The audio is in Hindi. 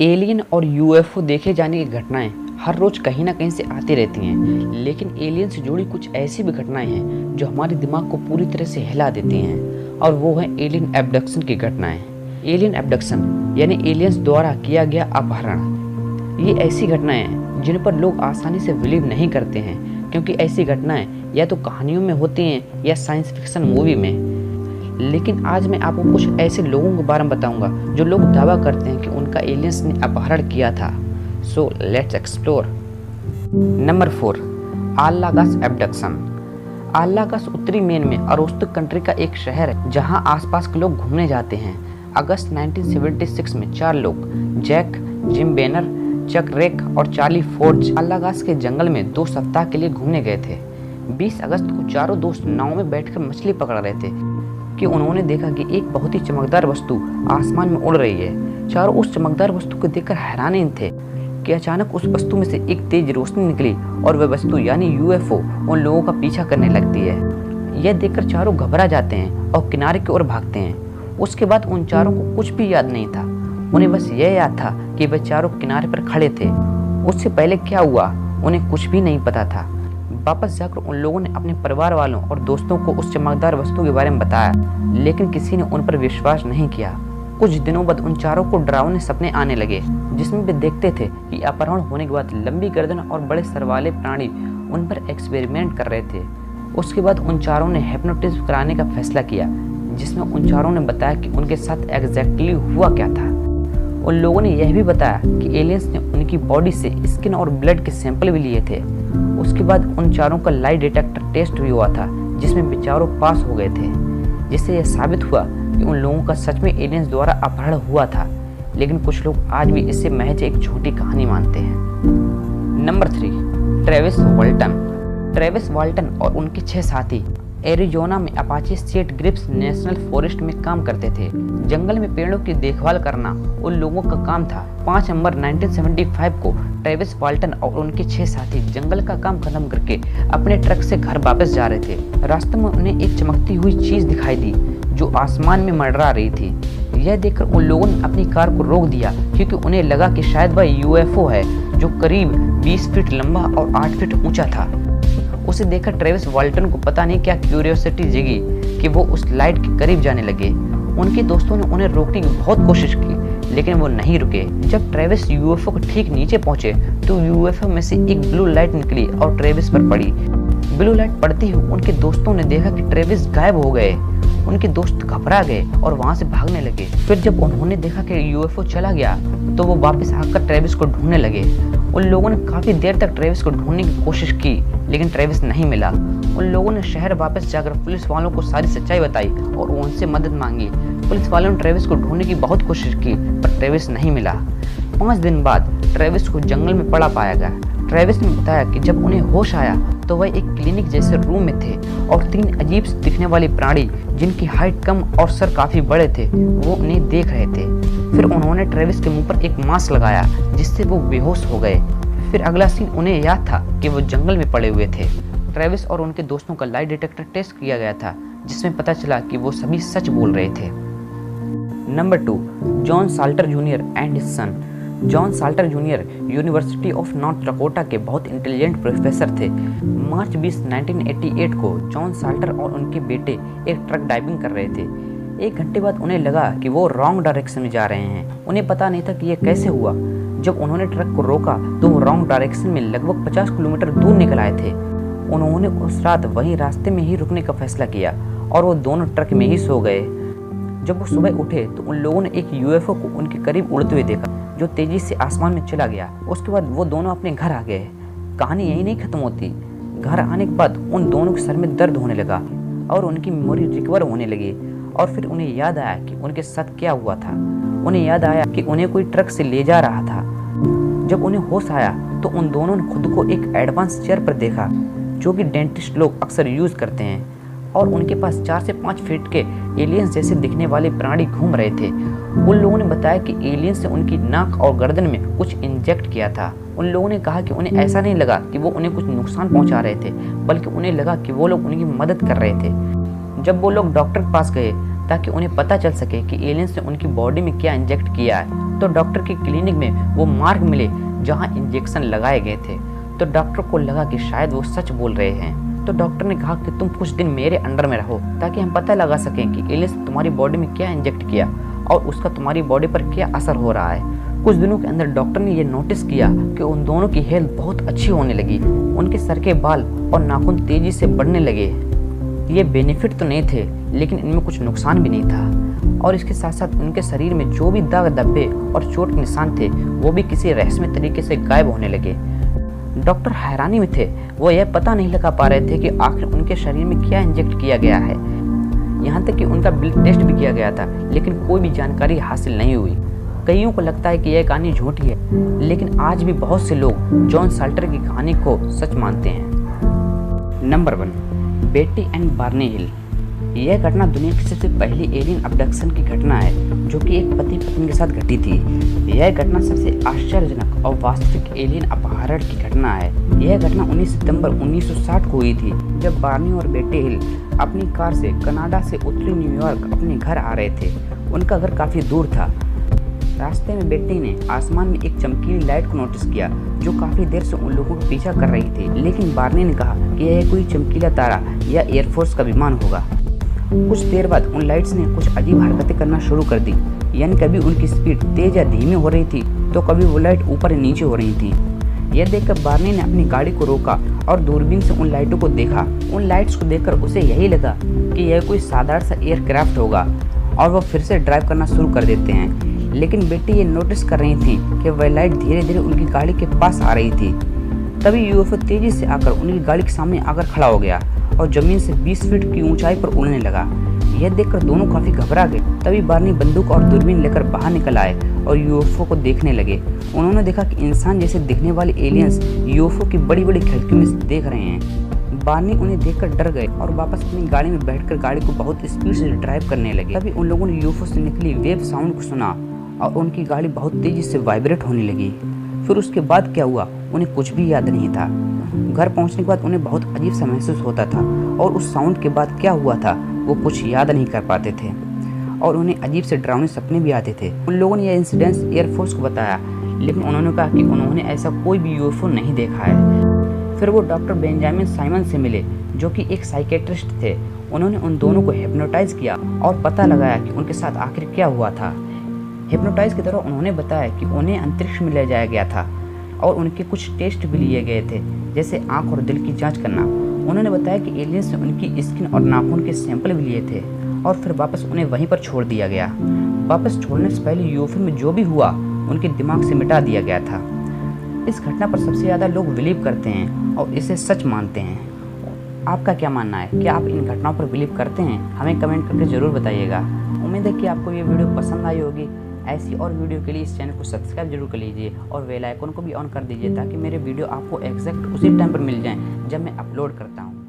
एलियन और यूएफओ देखे जाने की घटनाएं हर रोज कहीं ना कहीं से आती रहती हैं, लेकिन एलियन से जुड़ी कुछ ऐसी भी घटनाएं हैं जो हमारे दिमाग को पूरी तरह से हिला देती हैं, और वो है एलियन एब्डक्शन की घटनाएं। एलियन एब्डक्शन यानी एलियंस द्वारा किया गया अपहरण। ये ऐसी घटनाएं हैं जिन पर लोग आसानी से बिलीव नहीं करते हैं, क्योंकि ऐसी घटनाएं या तो कहानियों में होती हैं या साइंस फिक्शन मूवी में। लेकिन आज मैं आपको कुछ ऐसे लोगों के बारे में बताऊंगा जो लोग दावा करते हैं कि उनका एलियंस ने अपहरण किया था। So let's explore. Number 4, Allagash abduction. Allagash उत्तरी मेन में अरोस्तक कंट्री का एक शहर है जहां आसपास के लोग घूमने जाते हैं। अगस्त 1976 में 4 लोग, जैक, जिम बेनर, चक रेक और चार्ली फोर्ज, आलागास के जंगल में 2 सप्ताह के लिए घूमने गए थे। 20 अगस्त को चारों दोस्त नाव में बैठकर मछली पकड़ रहे थे कि उन्होंने देखा कि एक बहुत ही चमकदार वस्तु आसमान में उड़ रही है। चारों उस चमकदार वस्तु को देखकर हैरान थे कि अचानक उस वस्तु में से एक तेज रोशनी निकली और वह वस्तु यानी यूएफओ उन लोगों का पीछा करने लगती है। यह देखकर चारों घबरा जाते हैं और किनारे की ओर भागते हैं। उसके बाद उन चारों को कुछ भी याद नहीं था। उन्हें बस यह याद था कि वे चारों किनारे पर खड़े थे। उससे पहले क्या हुआ उन्हें कुछ भी नहीं पता था। वापस जाकर उन लोगों ने अपने परिवार वालों और दोस्तों को उस चमकदार वस्तु के बारे में बताया, लेकिन किसी ने उन पर विश्वास नहीं किया। कुछ दिनों बाद उन चारों को डरावने सपने आने लगे, जिसमें वे देखते थे कि अपहरण होने के बाद लंबी गर्दन और बड़े सर वाले प्राणी उन पर एक्सपेरिमेंट कर रहे थे। उसके बाद उन चारों ने हिप्नोटिज्म कराने का फैसला किया, जिसमें उन चारों ने बताया कि उनके साथ एग्जैक्टली हुआ क्या था। उन लोगों ने यह भी बताया कि एलियंस ने उनकी बॉडी से स्किन और ब्लड के सैंपल भी लिए थे। उसके बाद उन चारों का लाई डिटेक्टर टेस्ट भी हुआ था, जिसमें वे चारों पास हो गए थे, जिससे यह साबित हुआ कि उन लोगों का सच में एलियंस द्वारा अपहरण हुआ था। लेकिन कुछ लोग आज भी इसे महज एक छोटी कहानी मानते हैं। Number 3, Travis Walton. Travis Walton और उनके 6 साथी एरिजोना में Apache Sitgreaves national forest में काम करते थे। जंगल में पेड़ों की देखभाल करना उन लोगों का काम था। 5 नवंबर 1975 को ट्रेविस वाल्टन और उनके 6 साथी जंगल का काम खत्म करके अपने ट्रक से घर वापस जा रहे थे। रास्ते में उन्हें एक चमकती हुई चीज दिखाई दी जो आसमान में मंडरा रही थी। यह देखकर उन लोगों ने अपनी कार को रोक दिया, क्योंकि उन्हें लगा कि शायद वह यूएफओ है जो करीब 20 फीट लंबा और 8 फीट ऊंचा था। उसे देखकर ट्रेविस वाल्टन को पता नहीं क्या क्यूरियोसिटी जगी कि वो उस लाइट के करीब जाने लगे। उनके दोस्तों ने उन्हें रोकने की बहुत कोशिश की, लेकिन वो नहीं रुके। जब ट्रेविस यूएफओ के ठीक नीचे पहुंचे तो यूएफओ में से एक ब्लू लाइट निकली और ट्रेविस पर पड़ी। ब्लू लाइट पड़ती हुई उनके दोस्तों ने देखा कि ट्रेविस गायब हो गए। उनके दोस्त घबरा गए और वहां से भागने लगे। फिर जब उन्होंने देखा कि यूएफओ चला गया तो वो वापस आकर ट्रेविस को ढूंढने लगे। उन लोगों ने काफी देर तक ट्रेविस को ढूंढने की कोशिश की, लेकिन ट्रेविस नहीं मिला। उन लोगों ने शहर वापस जाकर पुलिस वालों को सारी सच्चाई बताई और उनसे मदद मांगी। पुलिस वालों ने ट्रेविस को ढूंढने की बहुत कोशिश की, पर ट्रेविस नहीं मिला। 5 दिन बाद ट्रेविस को जंगल में पड़ा पाया गया। ट्रेविस ने बताया कि जब उन्हें होश आया तो वह एक क्लिनिक जैसे रूम में थे और 3 अजीब से दिखने वाले प्राणी, जिनकी हाइट कम और सर काफी बड़े थे, वो उन्हें देख रहे थे। फिर उन्होंने ट्रेविस के मुंह पर एक मास्क लगाया, जिससे वो बेहोश हो गए। फिर अगला सीन उन्हें याद था कि वो जंगल में पड़े हुए थे। ट्रेविस और उनके दोस्तों का लाई डिटेक्टर टेस्ट किया गया था, जिसमें पता चला कि वो सभी सच बोल रहे थे। Number 2, John Salter junior and his son. John Salter junior university of North Dakota के बहुत इंटेलिजेंट प्रोफेसर थे। मार्च 20, 1988 को जॉन साल्टर और उनके बेटे एक ट्रक ड्राइविंग कर रहे थे। 1 घंटे बाद उन्हें लगा कि वो रॉन्ग डायरेक्शन में जा रहे हैं। उन्हें पता नहीं था कि यह कैसे हुआ। जब उन्होंने ट्रक को रोका तो वो रॉन्ग डायरेक्शन में लगभग 50 किलोमीटर दूर निकल आए थे। उन्होंने उस रात वहीं रास्ते में ही रुकने का फैसला किया और वो दोनों ट्रक में ही सो गए। जब वो सुबह उठे तो उन लोगों ने एक यूएफओ को उनके करीब उड़ते हुए देखा, जो तेजी से आसमान में चला गया। उसके बाद वो दोनों अपने घर आ गए। कहानी यही नहीं खत्म होती। घर आने के बाद उन दोनों के सर में दर्द होने लगा और उनकी मेमोरी रिकवर होने लगी। और फिर उन्हें याद आया कि उनके साथ क्या हुआ था। उन्हें याद आया कि उन्हें कोई ट्रक से ले जा रहा था। जब उन्हें होश आया तो उन दोनों ने खुद को एक एडवांस चेयर पर देखा, जो कि डेंटिस्ट लोग अक्सर यूज करते हैं, और उनके पास 4 से 5 फीट के एलियंस जैसे दिखने वाले प्राणी घूम रहे थे। उन लोगों ने बताया कि एलियंस ने उनकी नाक और गर्दन में कुछ इंजेक्ट किया था। उन लोगों ने कहा कि उन्हें ऐसा नहीं लगा कि वो उन्हें कुछ नुकसान पहुंचा रहे थे, बल्कि उन्हें लगा कि वो लोग उनकी मदद कर रहे थे। जब वो लोग डॉक्टर के पास गए ताकि उन्हें पता चल सके कि एलियंस ने उनकी बॉडी में क्या इंजेक्ट किया है। तो डॉक्टर की क्लिनिक में वो मार्क मिले जहाँ इंजेक्शन लगाए गए थे। तो डॉक्टर को लगा कि शायद वो सच बोल रहे हैं। तो डॉक्टर ने कहा कि तुम कुछ दिन मेरे अंडर में रहो ताकि हम पता लगा सकें कि एलियंस ने तुम्हारी बॉडी में क्या इंजेक्ट किया और उसका तुम्हारी बॉडी पर क्या असर हो रहा है। कुछ दिनों के अंदर डॉक्टर ने ये नोटिस किया कि उन दोनों की हेल्थ बहुत अच्छी होने लगी। उनके सर के बाल और नाखून तेजी से बढ़ने लगे। ये बेनिफिट तो नहीं थे, लेकिन इनमें कुछ नुकसान भी नहीं था। और इसके साथ साथ उनके शरीर में जो भी दाग धब्बे और चोट के निशान थे वो भी किसी रहस्यमय तरीके से गायब होने लगे। डॉक्टर हैरानी में थे। वो यह पता नहीं लगा पा रहे थे कि आखिर उनके शरीर में क्या इंजेक्ट किया गया है। यहाँ तक कि उनका ब्लड टेस्ट भी किया गया था, लेकिन कोई भी जानकारी हासिल नहीं हुई। कईयों को लगता है कि यह कहानी झूठी है, लेकिन आज भी बहुत से लोग जॉन साल्टर की कहानी को सच मानते हैं। नंबर 1, बेटी एंड बार्नी हिल। यह घटना दुनिया की सबसे पहली एलियन अबडक्शन की घटना है, जो कि एक पति पत्नी के साथ घटी थी। यह घटना सबसे आश्चर्यजनक और वास्तविक एलियन अपहरण की घटना है। यह घटना 19 सितंबर 1960 को हुई थी, जब बार्नी और बेटी हिल अपनी कार से कनाडा से उत्तरी न्यूयॉर्क अपने घर आ रहे थे। उनका घर काफ़ी दूर था। रास्ते में बेटी ने आसमान में एक चमकीली लाइट को नोटिस किया जो काफ़ी देर से उन लोगों का पीछा कर रही थी। लेकिन बार्नी ने कहा कि यह कोई चमकीला तारा या एयरफोर्स का विमान होगा। कुछ देर बाद उन लाइट्स ने कुछ अजीब हरकतें करना शुरू कर दी। यानी कभी उनकी स्पीड तेज या धीमी हो रही थी, तो कभी वो लाइट ऊपर या नीचे हो रही थी। यह देखकर बार्नी ने अपनी गाड़ी को रोका और दूरबीन से उन लाइटों को देखा। उन लाइट्स को देखकर उसे यही लगा कि यह कोई साधारण सा एयरक्राफ्ट होगा और वो फिर से ड्राइव करना शुरू कर देते हैं। लेकिन बेटी ये नोटिस कर रही थी कि वह लाइट धीरे धीरे उनकी गाड़ी के पास आ रही थी। तभी यूएफओ तेजी से आकर उनकी गाड़ी के सामने आकर खड़ा हो गया और जमीन से 20 फीट की ऊंचाई पर उड़ने लगा। यह देखकर दोनों काफी घबरा गए। तभी बार्नी बंदूक और दूरबीन लेकर बाहर निकल आए और यूएफओ को देखने लगे। उन्होंने देखा कि इंसान जैसे दिखने वाले एलियंस यूएफओ की बड़ी बड़ी खिड़कियों में से देख रहे हैं। बार्नी उन्हें देखकर डर गए और वापस अपनी गाड़ी में बैठकर गाड़ी को बहुत स्पीड से ड्राइव करने लगे। तभी उन लोगों ने यूएफओ से निकली वेव साउंड को सुना और उनकी गाड़ी बहुत तेजी से वाइब्रेट होने लगी। फिर उसके बाद क्या हुआ उन्हें कुछ भी याद नहीं था। घर पहुंचने के बाद उन्हें बहुत अजीब सा महसूस होता था और उस साउंड के बाद क्या हुआ था वो कुछ याद नहीं कर पाते थे और उन्हें अजीब से डरावने सपने भी आते थे। उन लोगों ने यह इंसिडेंस एयरफोर्स को बताया, लेकिन उन्होंने कहा कि उन्होंने ऐसा कोई भी यूएफओ नहीं देखा है। फिर वो डॉक्टर बेंजामिन साइमन से मिले, जो कि एक साइकेट्रिस्ट थे। उन्होंने उन दोनों को हिप्नोटाइज किया और पता लगाया कि उनके साथ आखिर क्या हुआ था। हिप्नोटाइज की तरह उन्होंने बताया कि उन्हें अंतरिक्ष में ले जाया गया था और उनके कुछ टेस्ट भी लिए गए थे, जैसे आंख और दिल की जांच करना। उन्होंने बताया कि एलियंस ने उनकी स्किन और नाखून के सैंपल भी लिए थे और फिर वापस उन्हें वहीं पर छोड़ दिया गया। वापस छोड़ने से पहले यूएफओ में जो भी हुआ उनके दिमाग से मिटा दिया गया था। इस घटना पर सबसे ज़्यादा लोग बिलीव करते हैं और इसे सच मानते हैं। आपका क्या मानना है? क्या आप इन घटनाओं पर बिलीव करते हैं? हमें कमेंट करके ज़रूर बताइएगा। उम्मीद है कि आपको ये वीडियो पसंद आई होगी। ऐसी और वीडियो के लिए इस चैनल को सब्सक्राइब जरूर कर लीजिए और बेल आइकन को भी ऑन कर दीजिए ताकि मेरे वीडियो आपको एग्जैक्ट उसी टाइम पर मिल जाएं जब मैं अपलोड करता हूँ।